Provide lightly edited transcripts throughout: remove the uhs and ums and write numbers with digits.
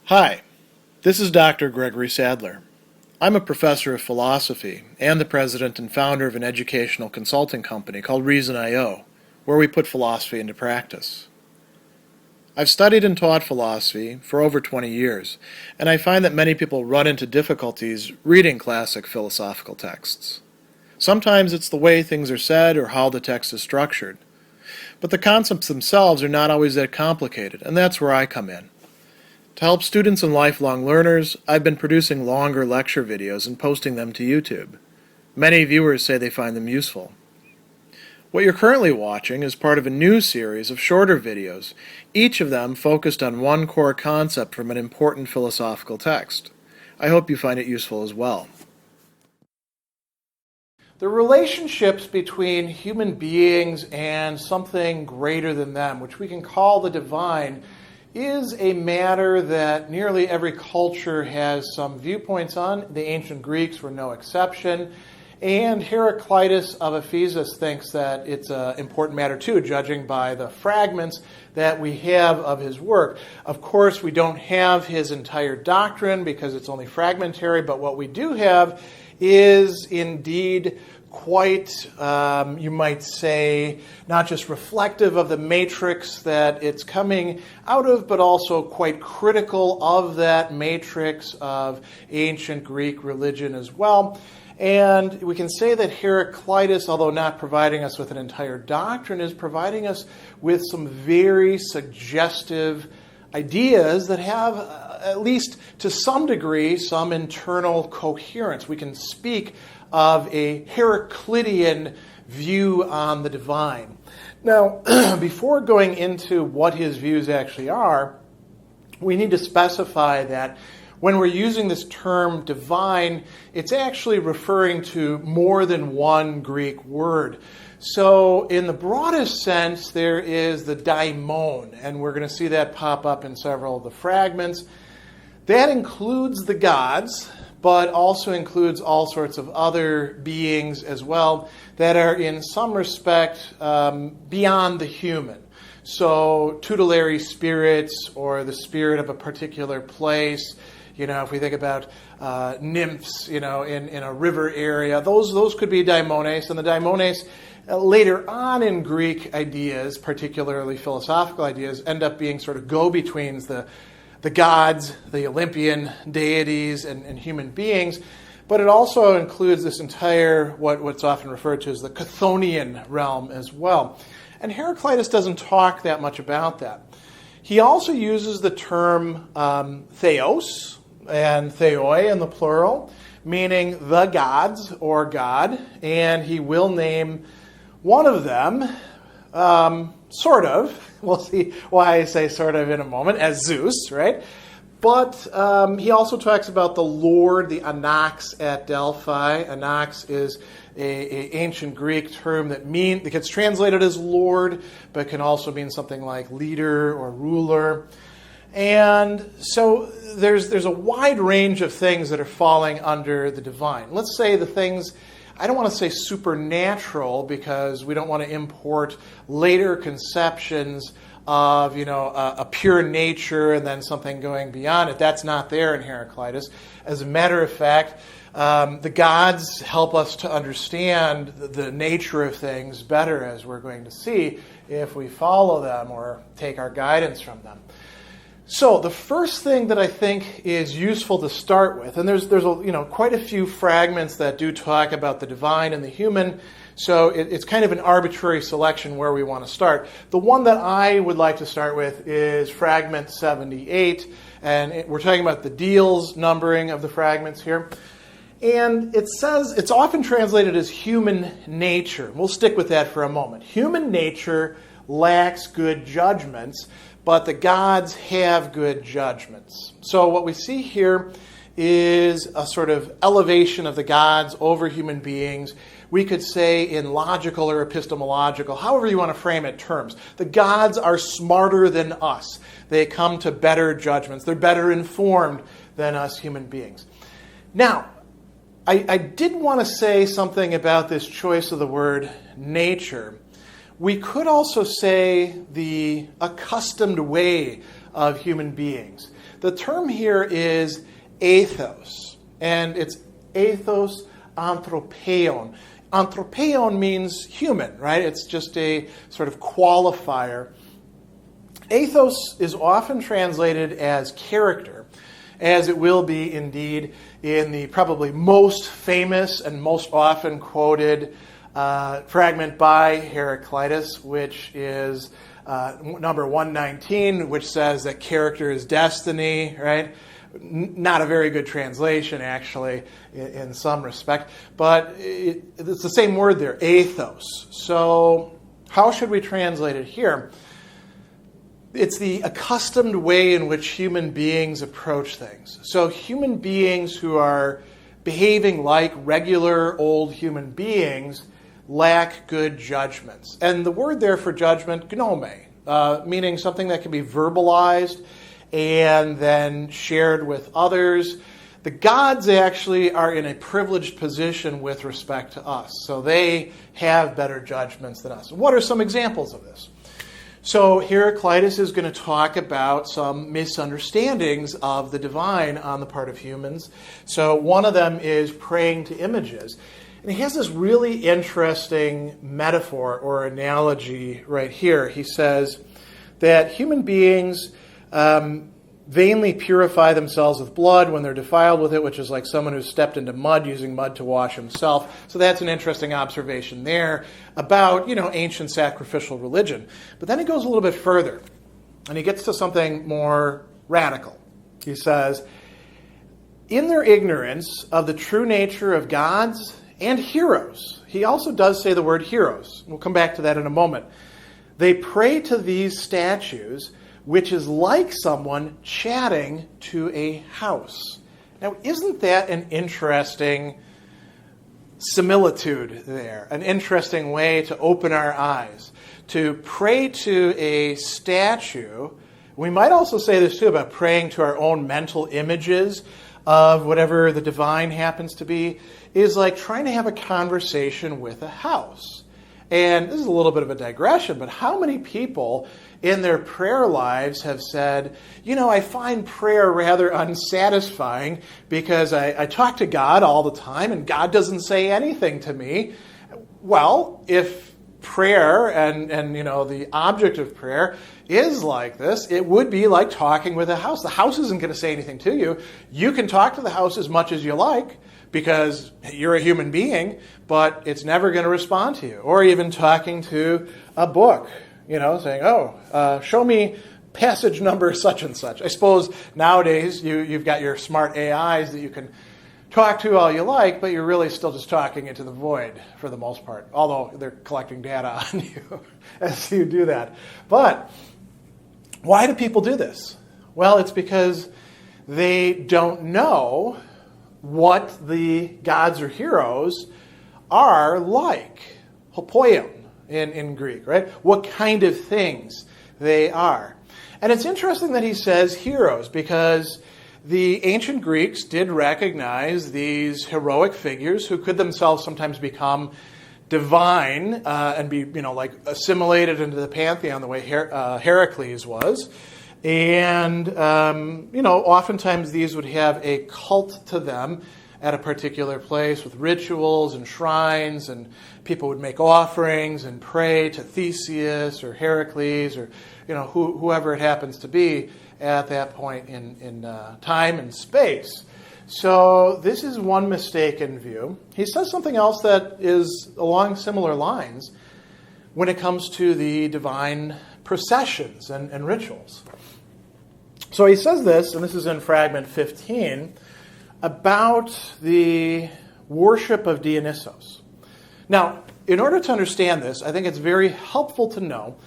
Hi, this is Dr. Gregory Sadler. I'm a professor of philosophy and the president and founder of an educational consulting company called Reason.io, where we put philosophy into practice. I've studied and taught philosophy for over 20 years, and I find that many people run into difficulties reading classic philosophical texts. Sometimes it's the way things are said or how the text is structured. But the concepts themselves are not always that complicated, and that's where I come in. To help students and lifelong learners, I've been producing longer lecture videos and posting them to YouTube. Many viewers say they find them useful. What you're currently watching is part of a new series of shorter videos, each of them focused on one core concept from an important philosophical text. I hope you find it useful as well. The relationships between human beings and something greater than them, which we can call the divine, is a matter that nearly every culture has some viewpoints on. The ancient Greeks were no exception. And Heraclitus of Ephesus thinks that it's an important matter too, judging by the fragments that we have of his work. Of course, we don't have his entire doctrine because it's only fragmentary, but what we do have is indeed quite, you might say, not just reflective of the matrix that it's coming out of, but also quite critical of that matrix of ancient Greek religion as well. And we can say that Heraclitus, although not providing us with an entire doctrine, is providing us with some very suggestive ideas that have, at least to some degree, some internal coherence. We can speak of a Heraclitian view on the divine. Now, before going into what his views actually are, we need to specify that when we're using this term divine, it's actually referring to more than one Greek word. So in the broadest sense, there is the daimon, and we're going to see that pop up in several of the fragments. That includes the gods, but also includes all sorts of other beings as well that are in some respect beyond the human. So tutelary spirits or the spirit of a particular place. You know, if we think about nymphs, in a river area, those could be daimones. And the daimones, later on in Greek ideas, particularly philosophical ideas, end up being sort of go-betweens, the gods, the Olympian deities, and human beings. But it also includes this entire, what's often referred to as the Chthonian realm as well. And Heraclitus doesn't talk that much about that. He also uses the term theos, and theoi in the plural, meaning the gods or God, and he will name one of them, sort of. We'll see why I say sort of in a moment, as Zeus, right? But he also talks about the Lord, the anax at Delphi. Anax is an ancient Greek term that gets translated as Lord, but can also mean something like leader or ruler. And so there's a wide range of things that are falling under the divine. Let's say the things, I don't want to say supernatural because we don't want to import later conceptions of, a pure nature and then something going beyond it. That's not there in Heraclitus. As a matter of fact, the gods help us to understand the nature of things better, as we're going to see, if we follow them or take our guidance from them. So the first thing that I think is useful to start with, and there's quite a few fragments that do talk about the divine and the human, so it's kind of an arbitrary selection where we want to start. The one that I would like to start with is fragment 78, and we're talking about the Diels numbering of the fragments here. And it says, it's often translated as human nature. We'll stick with that for a moment. Human nature lacks good judgments, but the gods have good judgments. So what we see here is a sort of elevation of the gods over human beings. We could say in logical or epistemological, however you want to frame it, terms. The gods are smarter than us. They come to better judgments. They're better informed than us human beings. Now, I did want to say something about this choice of the word nature. We could also say the accustomed way of human beings. The term here is ethos, and it's ethos anthropeon. Anthropeon means human, right? It's just a sort of qualifier. Ethos is often translated as character, as it will be indeed in the probably most famous and most often quoted fragment by Heraclitus, which is number 119, which says that character is destiny, right? Not a very good translation, actually, in some respect, but it's the same word there, ethos. So how should we translate it here? It's the accustomed way in which human beings approach things. So human beings who are behaving like regular old human beings lack good judgments. And the word there for judgment, gnome, meaning something that can be verbalized and then shared with others. The gods actually are in a privileged position with respect to us. So they have better judgments than us. What are some examples of this? So Heraclitus is going to talk about some misunderstandings of the divine on the part of humans. So one of them is praying to images. And he has this really interesting metaphor or analogy right here. He says that human beings vainly purify themselves with blood when they're defiled with it, which is like someone who's stepped into mud using mud to wash himself. So that's an interesting observation there about, ancient sacrificial religion. But then he goes a little bit further, and he gets to something more radical. He says, in their ignorance of the true nature of gods and heroes, he also does say the word heroes. We'll come back to that in a moment. They pray to these statues, which is like someone chatting to a house. Now, isn't that an interesting similitude there? An interesting way to open our eyes. To pray to a statue. We might also say this too about praying to our own mental images of whatever the divine happens to be, is like trying to have a conversation with a house. And this is a little bit of a digression, but how many people in their prayer lives have said, I find prayer rather unsatisfying because I talk to God all the time and God doesn't say anything to me. Well, if prayer and the object of prayer is like this, it would be like talking with a house. The house isn't going to say anything to you. You can talk to the house as much as you like because you're a human being, but it's never going to respond to you. Or even talking to a book, saying, show me passage number such and such. I suppose nowadays you've got your smart AIs that you can talk to all you like, but you're really still just talking into the void for the most part, although they're collecting data on you as you do that. But why do people do this? Well, it's because they don't know what the gods or heroes are like. Hopoion in Greek, right? What kind of things they are. And it's interesting that he says heroes because the ancient Greeks did recognize these heroic figures who could themselves sometimes become divine and be, assimilated into the pantheon the way Heracles was. And, oftentimes these would have a cult to them at a particular place with rituals and shrines, and people would make offerings and pray to Theseus or Heracles or, whoever it happens to be at that point in time and space. So this is one mistaken view. He says something else that is along similar lines when it comes to the divine processions and rituals. So he says this, and this is in fragment 15, about the worship of Dionysus. Now, in order to understand this, I think it's very helpful to know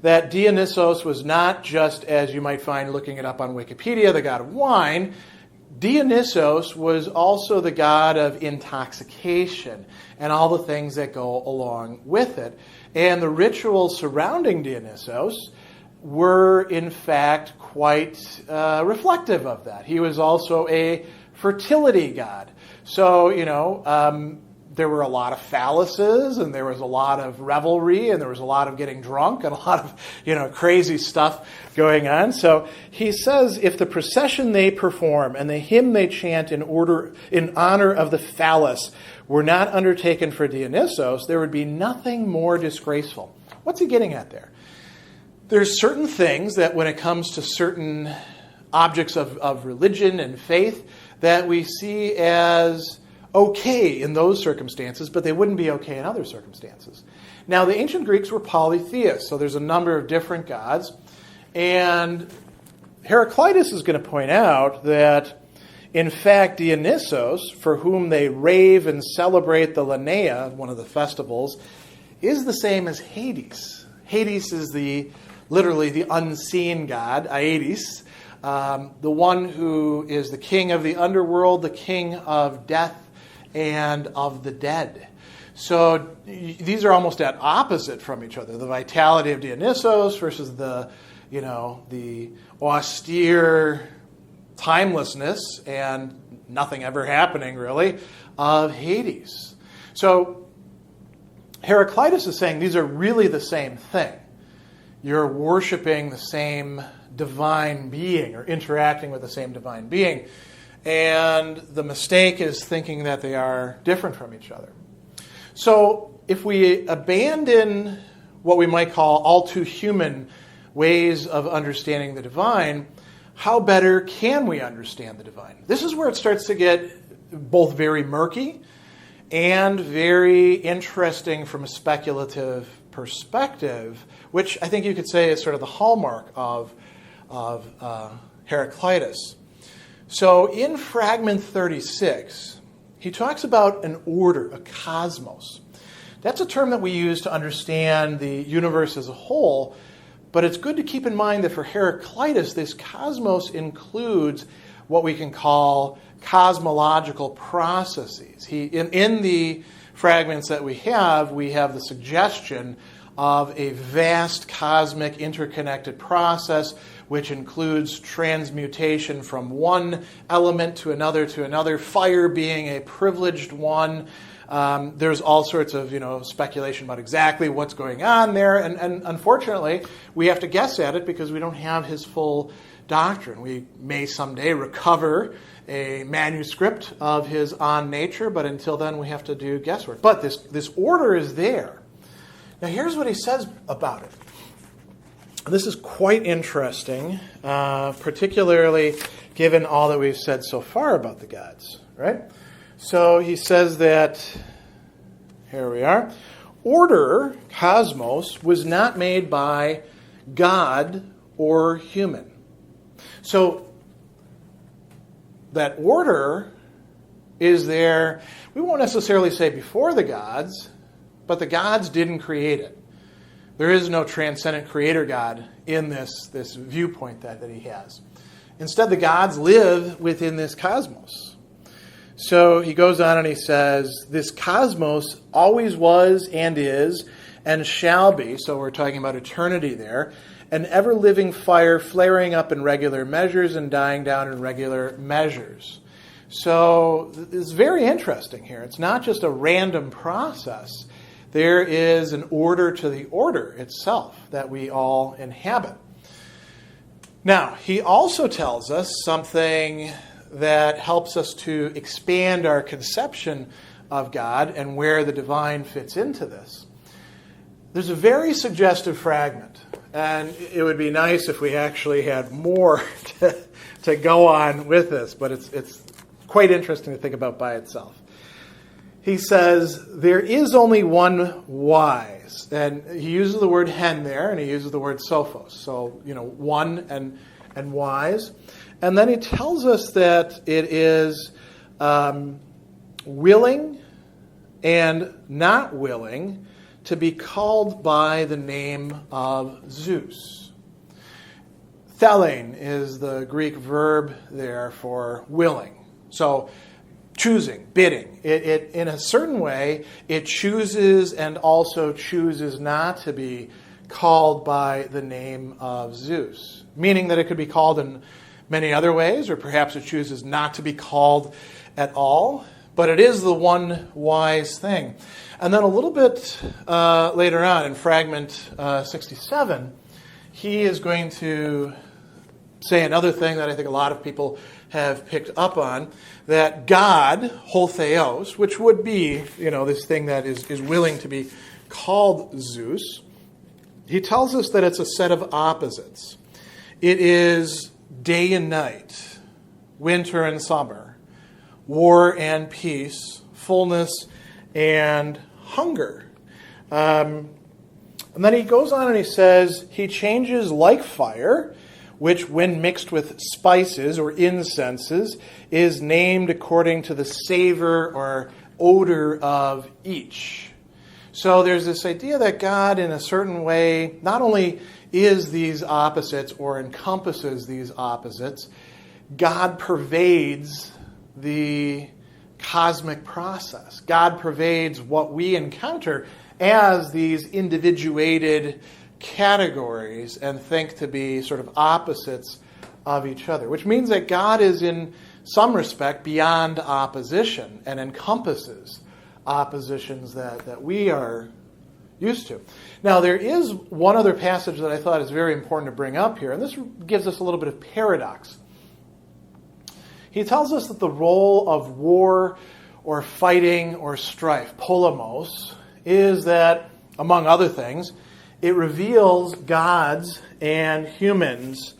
that Dionysus was not just, as you might find looking it up on Wikipedia, the god of wine. Dionysus was also the god of intoxication and all the things that go along with it. And the rituals surrounding Dionysus were, in fact, quite reflective of that. He was also a fertility god. So, there were a lot of phalluses, and there was a lot of revelry, and there was a lot of getting drunk, and a lot of, crazy stuff going on. So he says, if the procession they perform and the hymn they chant in honor of the phallus were not undertaken for Dionysus, there would be nothing more disgraceful. What's he getting at there? There's certain things that when it comes to certain objects of religion and faith that we see as okay in those circumstances, but they wouldn't be okay in other circumstances. Now, the ancient Greeks were polytheists, so there's a number of different gods. And Heraclitus is going to point out that, in fact, Dionysus, for whom they rave and celebrate the Lenaea, one of the festivals, is the same as Hades. Hades is literally the unseen god, Aedes, the one who is the king of the underworld, the king of death and of the dead. So these are almost at opposite from each other. The vitality of Dionysus versus the austere timelessness and nothing ever happening really of Hades. So Heraclitus is saying these are really the same thing. You're worshiping the same divine being or interacting with the same divine being. And the mistake is thinking that they are different from each other. So if we abandon what we might call all too human ways of understanding the divine, how better can we understand the divine? This is where it starts to get both very murky and very interesting from a speculative perspective, which I think you could say is sort of the hallmark of Heraclitus. So in fragment 36, he talks about an order, a cosmos. That's a term that we use to understand the universe as a whole, but it's good to keep in mind that for Heraclitus, this cosmos includes what we can call cosmological processes. In the fragments that we have the suggestion of a vast cosmic interconnected process which includes transmutation from one element to another, fire being a privileged one. There's all sorts of speculation about exactly what's going on there, and unfortunately we have to guess at it because we don't have his full doctrine. We may someday recover a manuscript of his On Nature, but until then we have to do guesswork. But this order is there. Now here's what he says about it. This is quite interesting, particularly given all that we've said so far about the gods, right? So he says that, here we are, order, cosmos, was not made by God or human. So that order is there, we won't necessarily say before the gods, but the gods didn't create it. There is no transcendent creator God in this viewpoint that he has. Instead, the gods live within this cosmos. So he goes on and he says, this cosmos always was and is and shall be, so we're talking about eternity there, an ever-living fire flaring up in regular measures and dying down in regular measures. So it's very interesting here. It's not just a random process. There is an order to the order itself that we all inhabit. Now, he also tells us something that helps us to expand our conception of God and where the divine fits into this. There's a very suggestive fragment, and it would be nice if we actually had more to go on with this, but it's quite interesting to think about by itself. He says, there is only one wise. And he uses the word hen there, and he uses the word sophos. So, one and wise. And then he tells us that it is willing and not willing to be called by the name of Zeus. Thelein is the Greek verb there for willing. So, choosing, bidding. It in a certain way, it chooses and also chooses not to be called by the name of Zeus, meaning that it could be called in many other ways, or perhaps it chooses not to be called at all, but it is the one wise thing. And then a little bit later on in fragment 67, he is going to say another thing that I think a lot of people have picked up on, that God, theos, which would be, this thing that is willing to be called Zeus, he tells us that it's a set of opposites. It is day and night, winter and summer, war and peace, fullness and hunger. And then he goes on and he says, he changes like fire, which when mixed with spices or incenses is named according to the savor or odor of each. So there's this idea that God in a certain way not only is these opposites or encompasses these opposites, God pervades the cosmic process. God pervades what we encounter as these individuated categories and think to be sort of opposites of each other, which means that God is in some respect beyond opposition and encompasses oppositions that we are used to. Now, there is one other passage that I thought is very important to bring up here, and this gives us a little bit of paradox. He tells us that the role of war or fighting or strife, polemos, is that, among other things, it reveals gods and humans,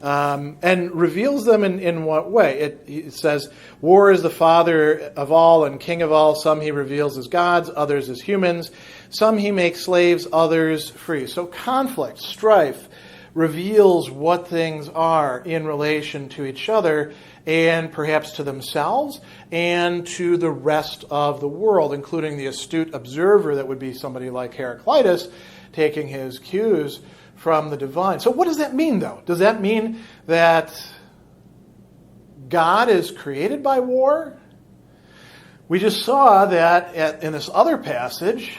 and reveals them in what way? It says, war is the father of all and king of all. Some he reveals as gods, others as humans. Some he makes slaves, others free. So conflict, strife, reveals what things are in relation to each other and perhaps to themselves and to the rest of the world, including the astute observer that would be somebody like Heraclitus, taking his cues from the divine. So what does that mean, though? Does that mean that God is created by war? We just saw that in this other passage,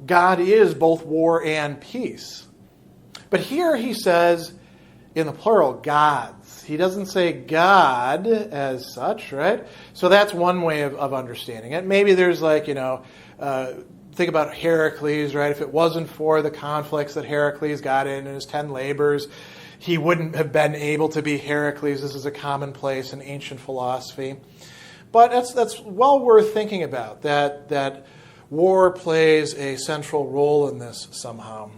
God is both war and peace. But here he says, in the plural, gods. He doesn't say God as such, right? So that's one way of understanding it. Maybe there's think about Heracles, right? If it wasn't for the conflicts that Heracles got in his 10 labors, he wouldn't have been able to be Heracles. This is a commonplace in ancient philosophy. But that's well worth thinking about, that war plays a central role in this somehow.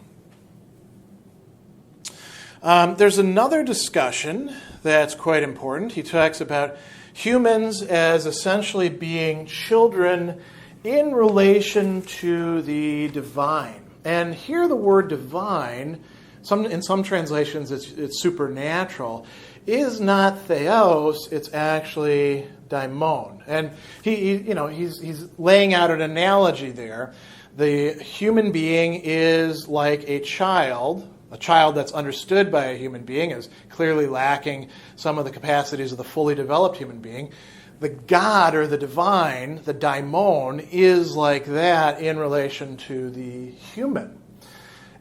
There's another discussion that's quite important. He talks about humans as essentially being children in relation to the divine. And here the word divine, in some translations it's supernatural, is not theos, it's actually daimon. And he's laying out an analogy there. The human being is like a child that's understood by a human being is clearly lacking some of the capacities of the fully developed human being. The God or the divine, the daimon, is like that in relation to the human.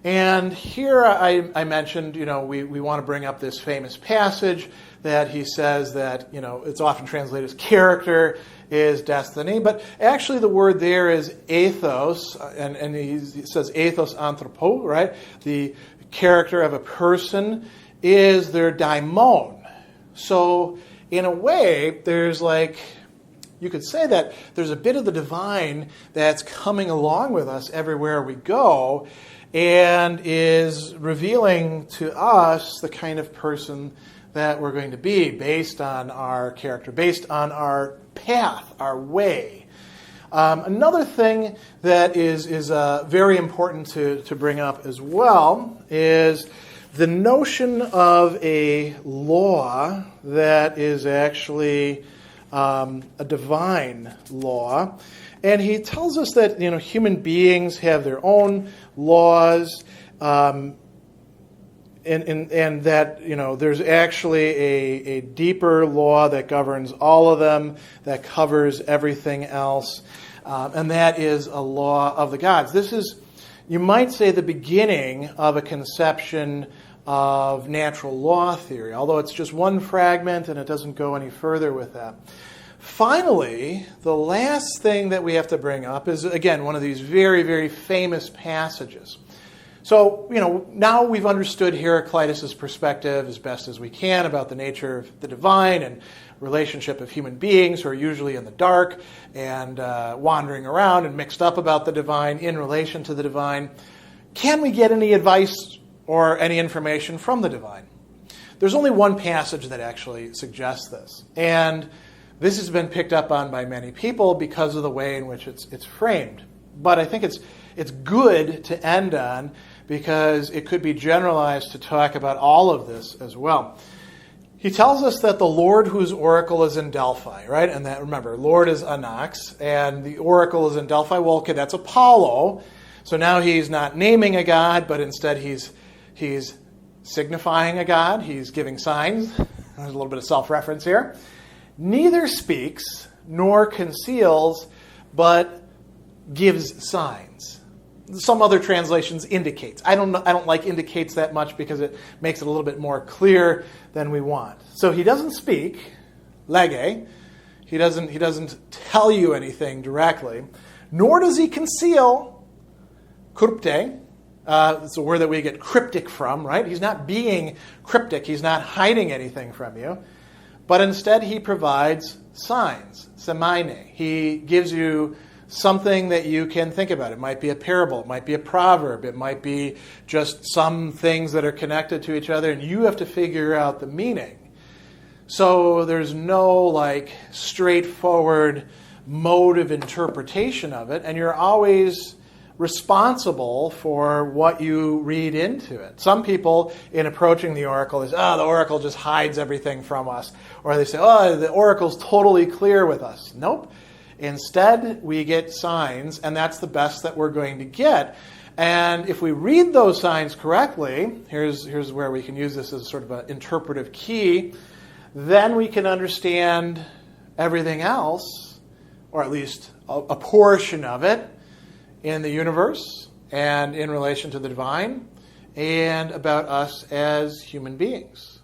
And here I mentioned, we want to bring up this famous passage that he says that, it's often translated as character is destiny. But actually the word there is ethos, and he says ethos anthropo, right? The character of a person is their daimon. So in a way, there's you could say that there's a bit of the divine that's coming along with us everywhere we go and is revealing to us the kind of person that we're going to be based on our character, based on our path, our way. Another thing that is very important to bring up as well is the notion of a law that is actually a divine law. And he tells us that human beings have their own laws, and that there's actually a deeper law that governs all of them, that covers everything else, and that is a law of the gods. This is, you might say, the beginning of a conception of natural law theory, although it's just one fragment and it doesn't go any further with that. Finally, the last thing that we have to bring up is, again, one of these very, very famous passages. So, now we've understood Heraclitus' perspective as best as we can about the nature of the divine and relationship of human beings who are usually in the dark and wandering around and mixed up about the divine in relation to the divine. Can we get any advice or any information from the divine? There's only one passage that actually suggests this, and this has been picked up on by many people because of the way in which it's framed. But I think it's good to end on because it could be generalized to talk about all of this as well. He tells us that the Lord whose oracle is in Delphi, right? And that, remember, Lord is Anax, and the oracle is in Delphi. Well, okay, that's Apollo. So now he's not naming a god, but instead he's signifying a god. He's giving signs. There's a little bit of self-reference here. Neither speaks nor conceals, but gives signs. Some other translations indicates. I don't like indicates that much because it makes it a little bit more clear than we want. So he doesn't speak, lege. He doesn't tell you anything directly, nor does he conceal, crypte. It's a word that we get cryptic from, right? He's not being cryptic. He's not hiding anything from you. But instead he provides signs, semaine. He gives you something that you can think about. It might be a parable. It might be a proverb. It might be just some things that are connected to each other, and you have to figure out the meaning. So there's no straightforward mode of interpretation of it, and you're always responsible for what you read into it. Some people, in approaching the oracle, is, the oracle just hides everything from us. Or they say, the oracle's totally clear with us. Nope. Instead, we get signs, and that's the best that we're going to get. And if we read those signs correctly, here's where we can use this as sort of an interpretive key, then we can understand everything else, or at least a portion of it, in the universe and in relation to the divine, and about us as human beings.